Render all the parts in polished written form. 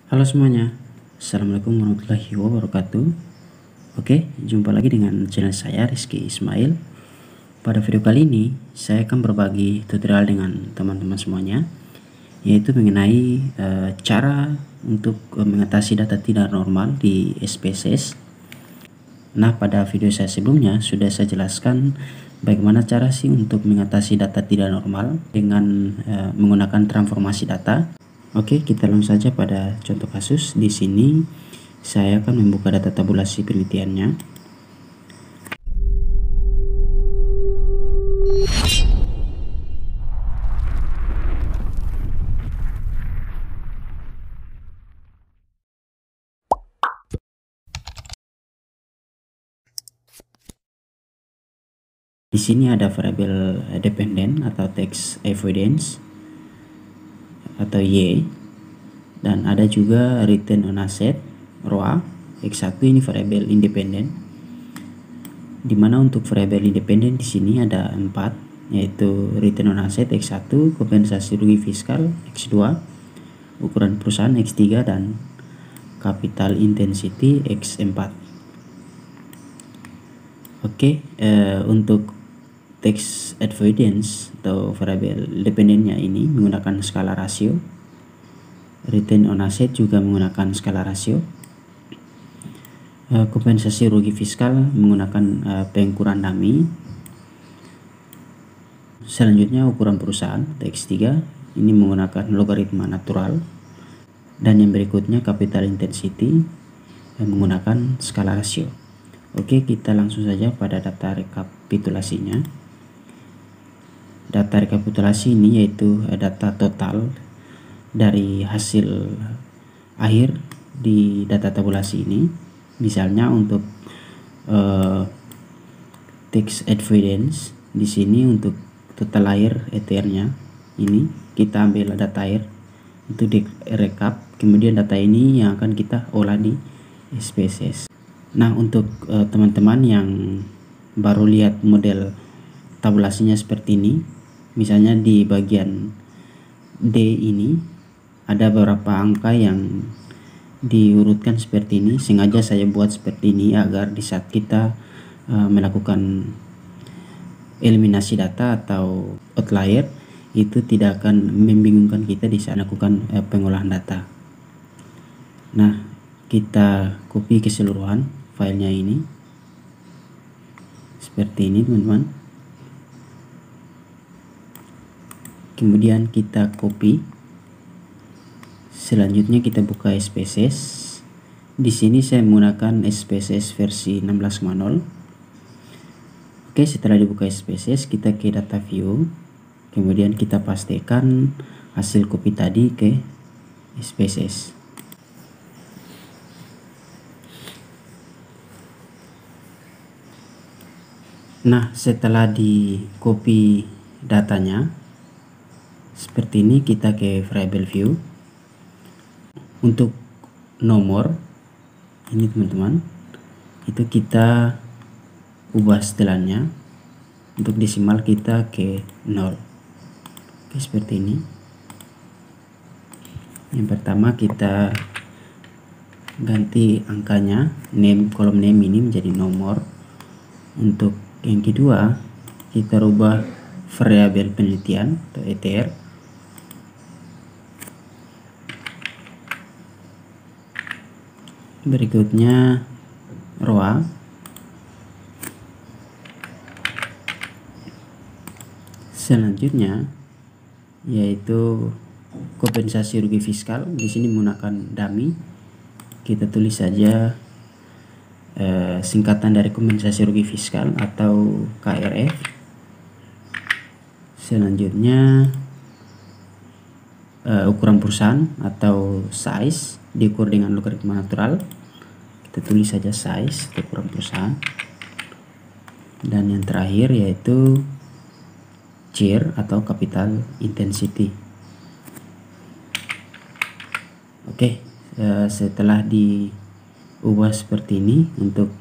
Halo semuanya, Assalamualaikum warahmatullahi wabarakatuh. Oke, jumpa lagi dengan channel saya Rizky Ismail. Pada video kali ini saya akan berbagi tutorial dengan teman-teman semuanya, yaitu mengenai cara untuk mengatasi data tidak normal di SPSS. Nah, pada video saya sebelumnya sudah saya jelaskan bagaimana cara sih untuk mengatasi data tidak normal dengan menggunakan transformasi data. Oke, kita langsung saja pada contoh kasus. Di sini saya akan membuka data tabulasi penelitiannya. Di sini ada variabel dependent atau text avoidance atau Y, dan ada juga return on asset ROA X1. Ini variabel independen, dimana untuk variabel independen di sini ada 4, yaitu return on asset X1, kompensasi rugi fiskal X2, ukuran perusahaan X3, dan capital intensity X4. Oke, untuk text avoidance atau variabel dependennya ini menggunakan skala rasio. Return on asset juga menggunakan skala rasio. Kompensasi rugi fiskal menggunakan pengukuran dummy. Selanjutnya ukuran perusahaan X3 ini menggunakan logaritma natural, dan yang berikutnya capital intensity menggunakan skala rasio. Oke, kita langsung saja pada data rekapitulasinya. Data rekapitulasi ini yaitu data total dari hasil akhir di data tabulasi ini. Misalnya untuk text avoidance di sini untuk total air ETR-nya ini kita ambil data air itu di rekap, kemudian data ini yang akan kita olah di SPSS. Nah, untuk teman-teman yang baru lihat model tabulasinya seperti ini, misalnya di bagian D ini ada beberapa angka yang diurutkan seperti ini. Sengaja saya buat seperti ini agar di saat kita melakukan eliminasi data atau outlier itu tidak akan membingungkan kita di saat melakukan pengolahan data. Nah, kita copy keseluruhan filenya ini seperti ini, teman-teman. Kemudian kita copy. Selanjutnya kita buka SPSS. Di sini saya menggunakan SPSS versi 16.0. Oke, setelah dibuka SPSS kita ke data view. Kemudian kita pastikan hasil copy tadi ke SPSS. Nah, setelah di copy datanya seperti ini, kita ke variable view. Untuk nomor ini, teman-teman, itu kita ubah setelannya. Untuk desimal kita ke 0. Oke, seperti ini. Yang pertama kita ganti angkanya, kolom name ini menjadi nomor. Untuk yang kedua kita rubah variabel penelitian atau ETR. Berikutnya ROA. Selanjutnya yaitu kompensasi rugi fiskal. Di sini menggunakan dummy. Kita tulis saja singkatan dari kompensasi rugi fiskal atau KRF. Selanjutnya ukuran perusahaan atau size diukur dengan logaritma natural. Kita tulis saja size atau ukuran perusahaan. Dan yang terakhir yaitu CIR atau capital intensity. Oke, setelah diubah seperti ini, untuk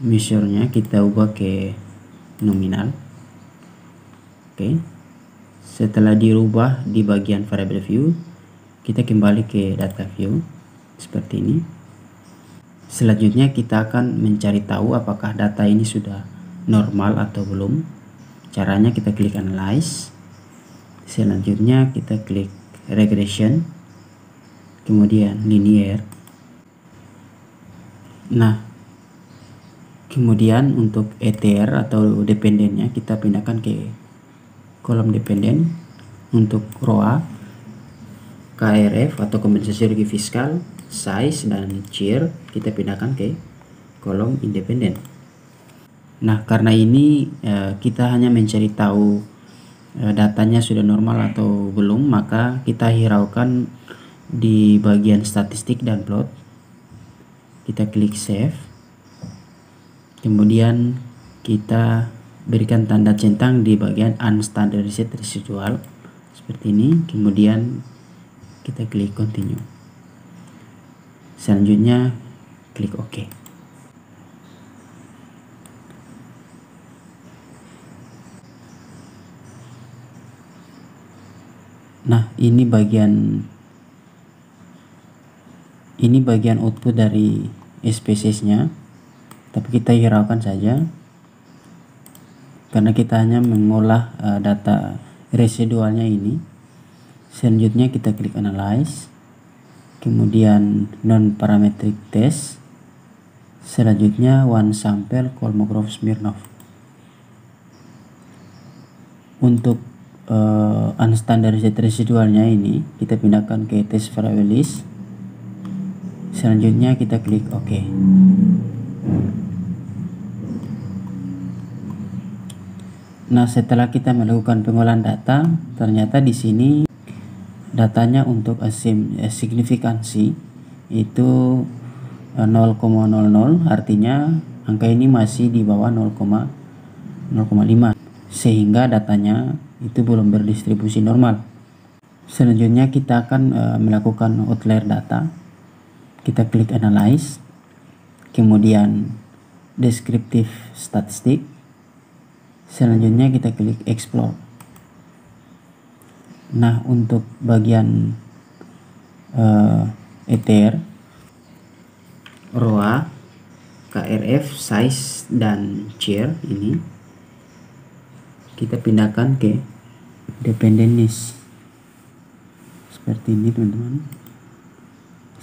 measure-nya kita ubah ke nominal. Oke, setelah dirubah di bagian variable view, Kita kembali ke data view seperti ini. Selanjutnya kita akan mencari tahu apakah data ini sudah normal atau belum. Caranya kita klik analyze. Selanjutnya kita klik regression, kemudian linear. Nah, kemudian untuk ETR atau dependennya kita pindahkan ke kolom dependen. Untuk ROA, KRF atau kompensasi rugi fiskal, size, dan CIR kita pindahkan ke kolom independen. Nah, karena ini kita hanya mencari tahu datanya sudah normal atau belum, maka kita hiraukan di bagian statistik dan plot. Kita klik save, kemudian kita berikan tanda centang di bagian unstandardized residual seperti ini, kemudian kita klik continue. Selanjutnya klik OK. Nah, ini bagian output dari SPSS-nya, tapi kita hiraukan saja karena kita hanya mengolah data residualnya ini. Selanjutnya kita klik analyze, kemudian non parametric test, selanjutnya one sample Kolmogorov-Smirnov. Untuk unstandardized residualnya ini kita pindahkan ke test variable list. Selanjutnya kita klik OK. Nah, setelah kita melakukan pengolahan data, ternyata di sini datanya untuk signifikansi itu 0,00, artinya angka ini masih di bawah 0,05, sehingga datanya itu belum berdistribusi normal. Selanjutnya kita akan melakukan outlier data. Kita klik analyze, kemudian descriptive statistik, selanjutnya kita klik explore. Nah, untuk bagian ETR, ROA, KRF, size, dan CIR ini kita pindahkan ke dependent list seperti ini, teman-teman.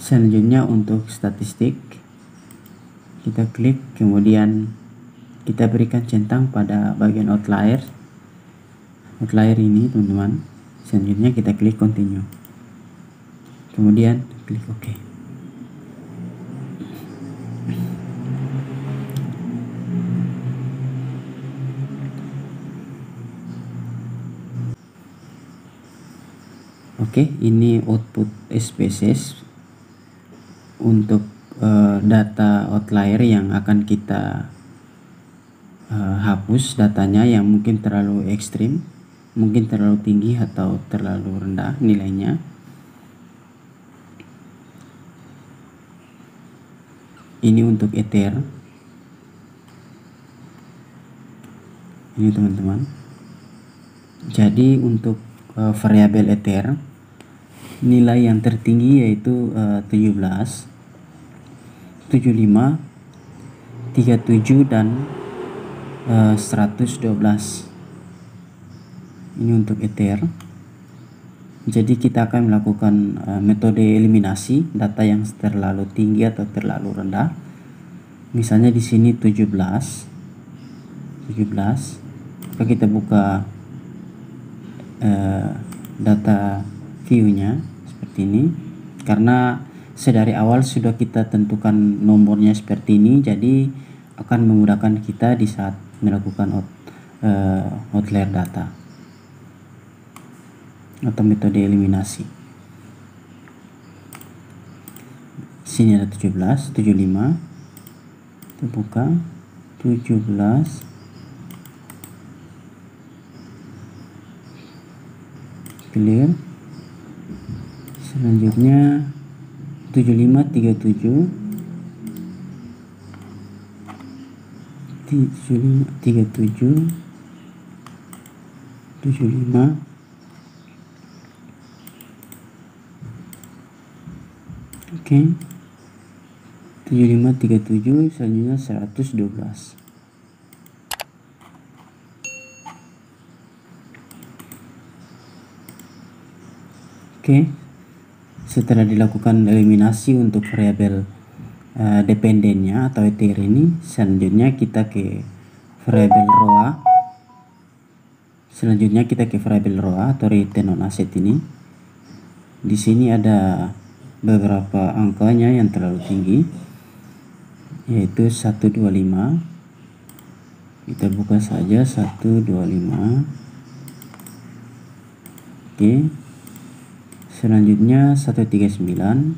Selanjutnya untuk statistik kita klik, kemudian kita berikan centang pada bagian outlier ini, teman-teman. Selanjutnya kita klik continue, kemudian klik OK. Oke, ini output SPSS untuk data outlier yang akan kita hapus datanya yang mungkin terlalu ekstrim, mungkin terlalu tinggi atau terlalu rendah nilainya. Ini untuk ETR. Ini, teman-teman. Jadi untuk variabel ETR, nilai yang tertinggi yaitu 17, 75, 37, dan 112. Ini untuk ETR. Jadi kita akan melakukan metode eliminasi data yang terlalu tinggi atau terlalu rendah. Misalnya di sini 17. Maka kita buka data view-nya seperti ini. Karena sedari awal sudah kita tentukan nomornya seperti ini, jadi akan memudahkan kita di saat melakukan outlier data atau metode eliminasi. Sini ada 17, 75. Kita buka 17, clear. Selanjutnya 75, 37, 37, 75, Oke. 7537 selanjutnya 112. Oke, setelah dilakukan eliminasi untuk variabel dependennya atau ETR ini, selanjutnya kita ke variabel ROA. Atau return on asset ini. Di sini ada beberapa angkanya yang terlalu tinggi, yaitu 125. Kita buka saja 125. Oke. Selanjutnya 139.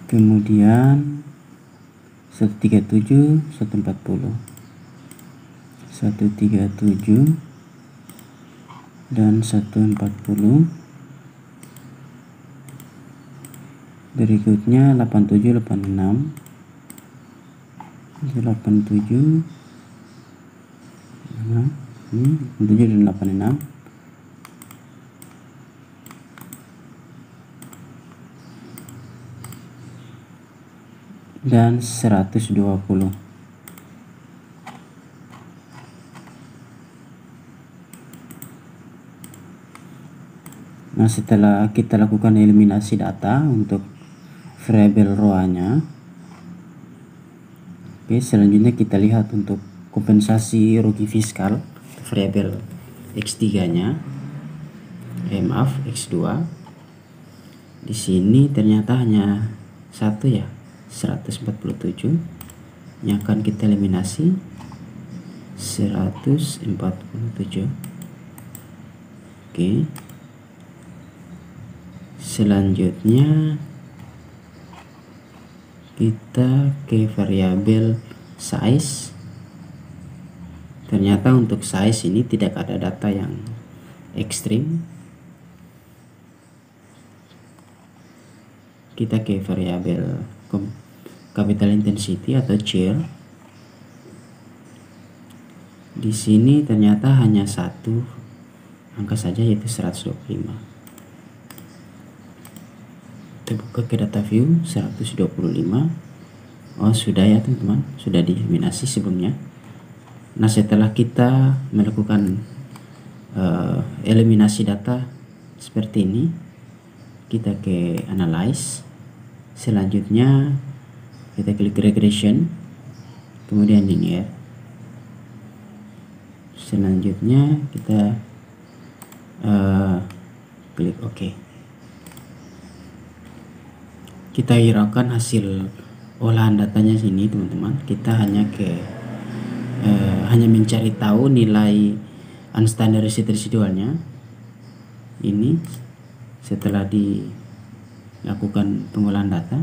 Kemudian 137, 140. 137 dan 140. Berikutnya 87, 86. 87. Nah, ini 87 dan 86. Dan 120. Nah, setelah kita lakukan eliminasi data untuk variabel ROA-nya, oke, selanjutnya kita lihat untuk kompensasi rugi fiskal variabel X3-nya, X2. Di sini ternyata hanya satu ya, 147, yang akan kita eliminasi 147. Oke. Selanjutnya kita ke variabel size. Ternyata untuk size ini tidak ada data yang ekstrim. Kita ke variabel capital intensity atau CIR. Di sini ternyata hanya satu angka saja, yaitu 125. Kita buka ke data view 125. Oh, sudah ya teman-teman, sudah dieliminasi sebelumnya. Nah, setelah kita melakukan eliminasi data seperti ini, kita ke analyze. Selanjutnya kita klik regression, kemudian linear. Selanjutnya kita klik OK. Kita hiraukan hasil olahan datanya sini teman-teman. Kita hanya mencari tahu nilai unstandardized residualnya. Ini setelah dilakukan pengolahan data,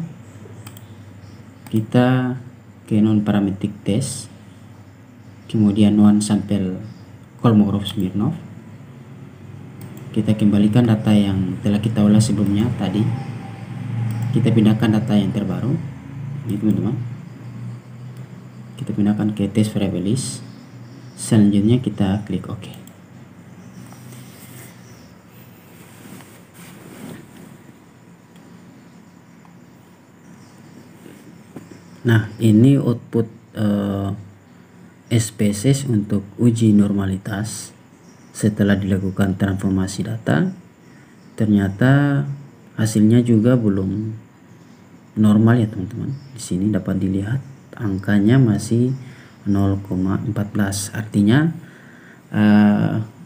kita ke non parametric test, kemudian one sample Kolmogorov-Smirnov. Kita kembalikan data yang telah kita olah sebelumnya tadi. Kita pindahkan data yang terbaru ini teman-teman. Kita pindahkan ke test variable list. Selanjutnya kita klik OK. Nah, ini output SPSS untuk uji normalitas setelah dilakukan transformasi data. Ternyata hasilnya juga belum normal ya teman-teman. Di sini dapat dilihat angkanya masih 0,14. Artinya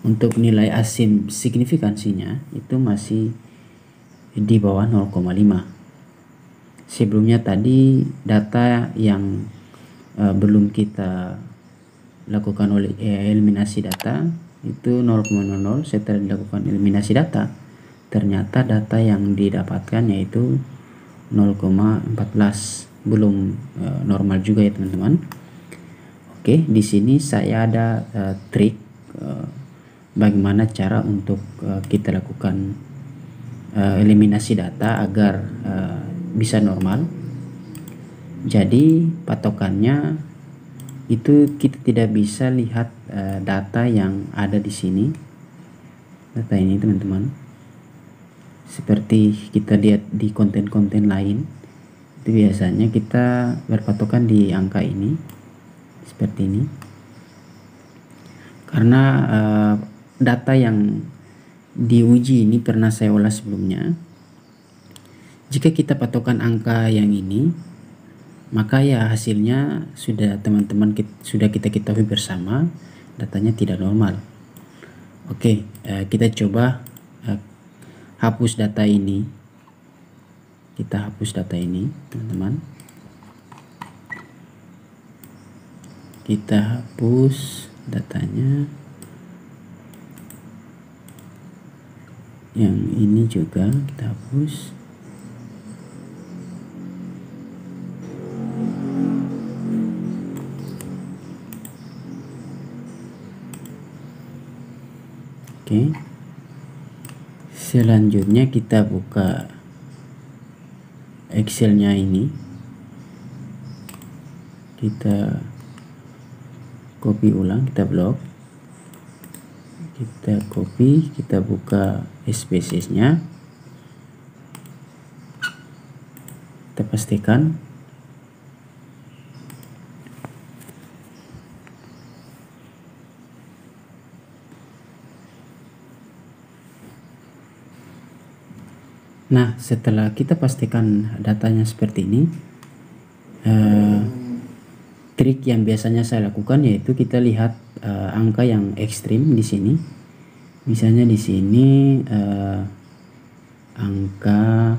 untuk nilai asim signifikansinya itu masih di bawah 0,5. Sebelumnya tadi data yang belum kita lakukan oleh eliminasi data itu 0,00. Setelah dilakukan eliminasi data, ternyata data yang didapatkan yaitu 0,14. Belum normal juga ya teman-teman. Oke, di sini saya ada trik bagaimana cara untuk kita lakukan eliminasi data agar bisa normal. Jadi patokannya itu kita tidak bisa lihat data yang ada di sini data ini teman-teman. Seperti kita lihat di konten-konten lain, itu biasanya kita berpatokan di angka ini seperti ini, karena data yang diuji ini pernah saya olah sebelumnya. Jika kita patokan angka yang ini, maka ya hasilnya sudah teman-teman sudah kita ketahui bersama, datanya tidak normal. Oke, kita coba hapus data ini. Kita hapus data ini, teman-teman. Kita hapus datanya. Yang ini juga kita hapus. Oke. Selanjutnya kita buka Excelnya ini. Kita copy ulang, kita blok. Kita copy, kita buka SPSS-nya. Kita pastikan. Nah, setelah kita pastikan datanya seperti ini, trik yang biasanya saya lakukan yaitu kita lihat angka yang ekstrim di sini. Misalnya di sini angka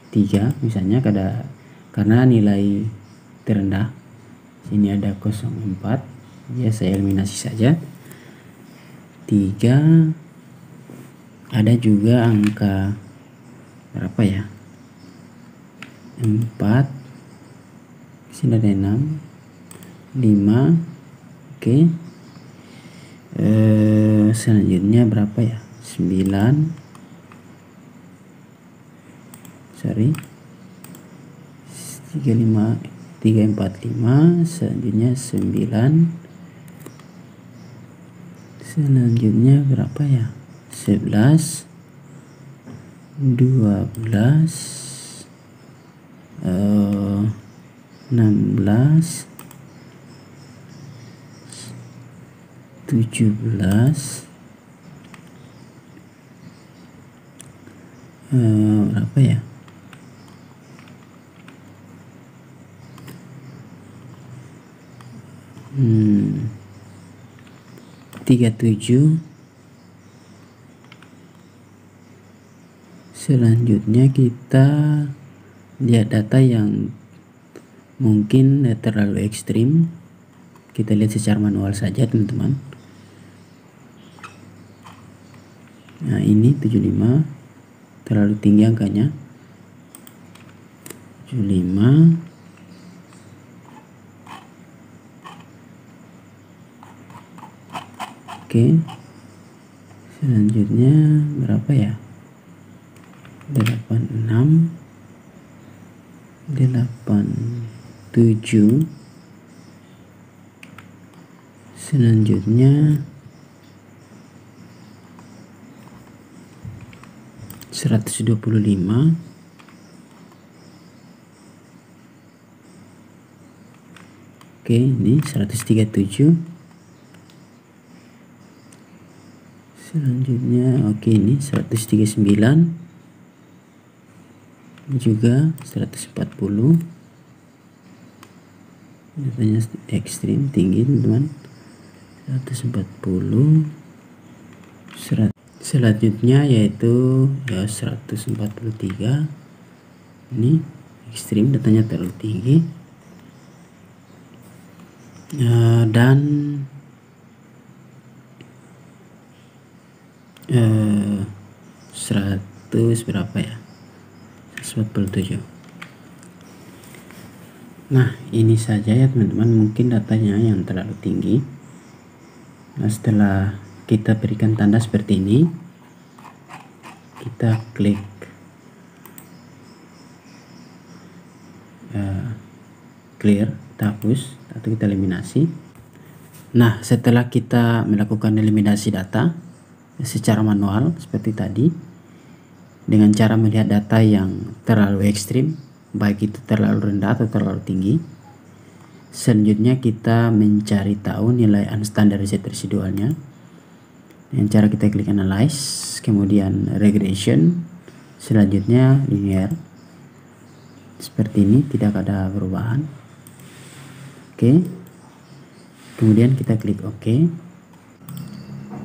3 misalnya, karena nilai terendah. Sini ada 0,4, ya saya eliminasi saja. 3, ada juga angka berapa ya, 4, sini ada 6, 5. Oke. Selanjutnya berapa ya, 9, sorry, 3, 4, 5. Selanjutnya 9. Selanjutnya berapa ya, 11, 12, 16, 17, berapa ya, 37. Selanjutnya kita lihat data yang mungkin terlalu ekstrim. Kita lihat secara manual saja, teman-teman. Nah, ini 75, terlalu tinggi angkanya. 75. Oke. Selanjutnya berapa ya, 86, 87. Selanjutnya 125. Oke, ini 137. Selanjutnya oke, ini 139. Ini juga 140. Datanya ekstrim tinggi, teman-teman. 140. Selanjutnya yaitu ya 143. Ini ekstrim, datanya terlalu tinggi. Dan 100 berapa ya, 147. Nah, ini saja ya teman-teman, mungkin datanya yang terlalu tinggi. Nah, setelah kita berikan tanda seperti ini, kita klik clear, kita hapus atau kita eliminasi. Nah, setelah kita melakukan eliminasi data, secara manual seperti tadi, dengan cara melihat data yang terlalu ekstrim, baik itu terlalu rendah atau terlalu tinggi. Selanjutnya kita mencari tahu nilai unstandardized residualnya dengan cara kita klik analyze, kemudian regression, selanjutnya linear. Seperti ini, tidak ada perubahan. Oke, kemudian kita klik OK.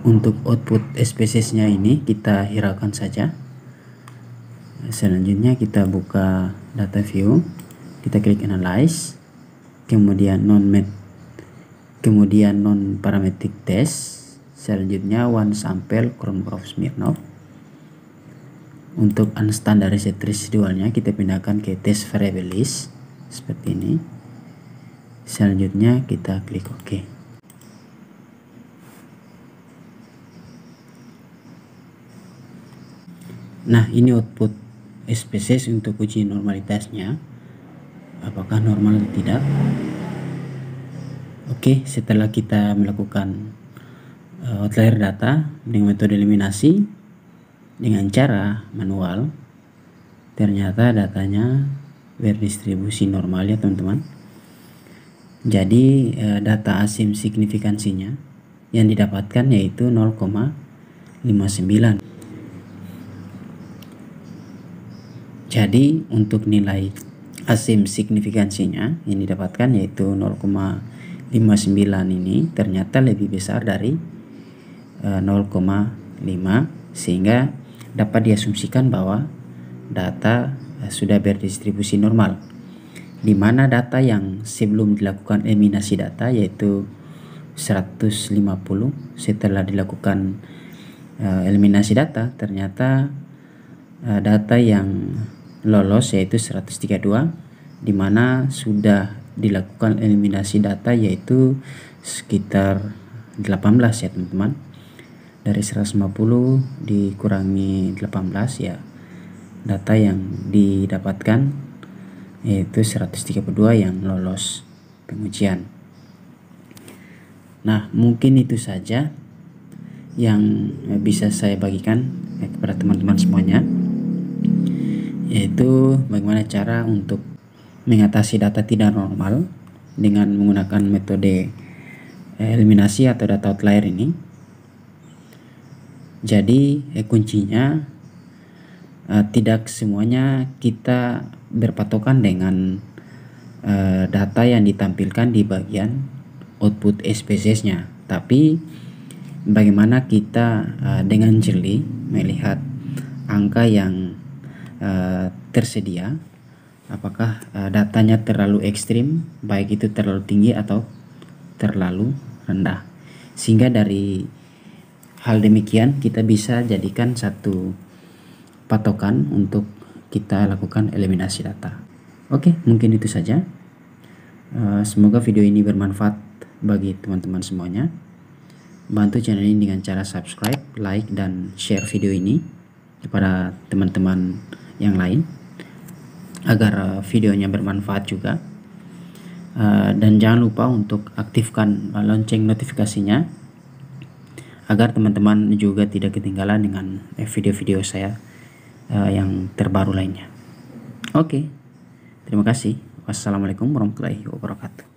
Untuk output spesiesnya ini kita hiraukan saja. Selanjutnya kita buka data view, kita klik analyze, kemudian non parametric test, selanjutnya one sample Cronbrough-Smirnov. Untuk unstandardized residualnya kita pindahkan ke test variable list seperti ini. Selanjutnya kita klik OK. Nah, ini output spesies untuk uji normalitasnya, apakah normal atau tidak. Oke, setelah kita melakukan outlier data dengan metode eliminasi dengan cara manual, ternyata datanya berdistribusi normal ya teman-teman. Jadi data asim signifikansinya yang didapatkan yaitu 0,59. Jadi untuk nilai asim signifikansinya yang didapatkan yaitu 0,59 ini ternyata lebih besar dari 0,5, sehingga dapat diasumsikan bahwa data sudah berdistribusi normal, di mana data yang sebelum dilakukan eliminasi data yaitu 150, setelah dilakukan eliminasi data ternyata data yang lolos yaitu 132, di mana sudah dilakukan eliminasi data yaitu sekitar 18 ya teman-teman. Dari 150 dikurangi 18 ya, data yang didapatkan yaitu 132 yang lolos pengujian. Nah, mungkin itu saja yang bisa saya bagikan kepada teman-teman semuanya, yaitu bagaimana cara untuk mengatasi data tidak normal dengan menggunakan metode eliminasi atau data outlier ini. Jadi kuncinya tidak semuanya kita berpatokan dengan data yang ditampilkan di bagian output spesiesnya, tapi bagaimana kita dengan jeli melihat angka yang tersedia, apakah datanya terlalu ekstrim, baik itu terlalu tinggi atau terlalu rendah, sehingga dari hal demikian kita bisa jadikan satu patokan untuk kita lakukan eliminasi data. Oke, mungkin itu saja. Semoga video ini bermanfaat bagi teman-teman semuanya. Bantu channel ini dengan cara subscribe, like, dan share video ini kepada teman-teman yang lain agar videonya bermanfaat juga. Dan jangan lupa untuk aktifkan lonceng notifikasinya agar teman-teman juga tidak ketinggalan dengan video-video saya yang terbaru lainnya. Oke, terima kasih. Wassalamualaikum warahmatullahi wabarakatuh.